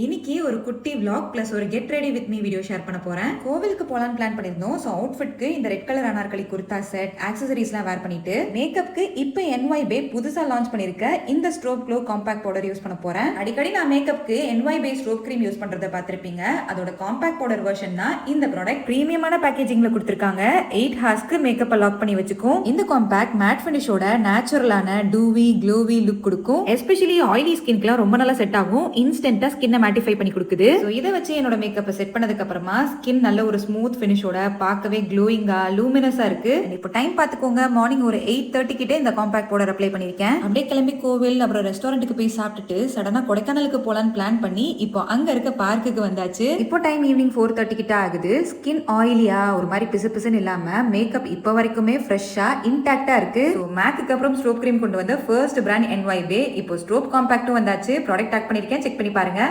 இன்னைக்கு ஒரு குட்டி vlog பிளஸ் ஒரு get ready with me video share பண்ண போறேன். கோவிலுக்கு போலான்னு பிளான் பண்ணிருந்தோம். ஸோ அவுட்ஃபிட்க்கு இந்த red colour Anarkali kurta set ஆக்சசரிஸ்லாம் வேர் பண்ணிட்டு மேக்கப்க்கு இப்போ NY Bae புதுசா லான்ச் பண்ணிருக்க இந்த strobe glow compact powder use பண்ண போறேன். அடிக்கடி நான் மேக்கப்க்கு NY Bae strobe cream use பண்றத பார்த்திருப்பீங்க. அதோட காம்பாக்ட் பவுடர் வெர்ஷன் தான் இந்த ப்ராடக்ட். பிரீமியமான பேக்கேஜிங்ல கொடுத்திருக்காங்க. 8 ஹார்ஸ்க்கு மேக்கப்பை லாக் பண்ணி வச்சுக்கும். இந்த காம்பாக்ட் மேட் ஃபினிஷோட நேச்சுரலான டூவி க்ளோவி லுக் கொடுக்கும். எஸ்பெஷலி ஆயிலி ஸ்கின்க்குலாம் ரொம்ப நல்லா செட் ஆகும். இன்ஸ்டன்டா ஸ்கின்னை மேட்டிஃபை பண்ணி கொடுக்குது. ஸோ இதை வச்சு என்னோட மேக்கப்பை செட் பண்ணதுக்கு அப்புறமா ஸ்கின் நல்ல ஒரு ஸ்மூத் ஃபினிஷோட பார்க்கவே க்ளோயிங்கா லூமினஸா இருக்கு. இப்போ டைம் பார்த்துக்கோங்க, மார்னிங் ஒரு 8:30 கிட்டே இந்த காம்பாக்ட் பவுடர் அப்ளை பண்ணிருக்கேன். அப்படியே கிளம்பி கோவில் அப்புறம் ரெஸ்டாரண்ட்டுக்கு போய் சாப்பிட்டுட்டு சடனா கொடைக்கானலுக்கு போலான்னு பிளான் பண்ணி இப்போ அங்க இருக்க பார்க்குக்கு வந்தாச்சு. இப்போ டைம் ஈவினிங் 4:30 கிட்ட ஆகுது. ஸ்கின் ஆயிலியா ஒரு மாதிரி பிசு பிசுன்னு இல்லாம மேக்கப் இப்போ வரைக்குமே ஃப்ரெஷ்ஷா இன்டாக்டா இருக்கு. ஸோ மேக்குக்கு அப்புறம் ஸ்ட்ரோப் கிரீம் கொண்டு வந்த ஃபர்ஸ்ட் பிராண்ட் NY Bae. இப்போ ஸ்ட்ரோப் காம்பாக்டும் வந்தாச்சு. ப்ராடக்ட் டேக் பண்ணிருக்கேன், செக் பண்ணி பாருங்க.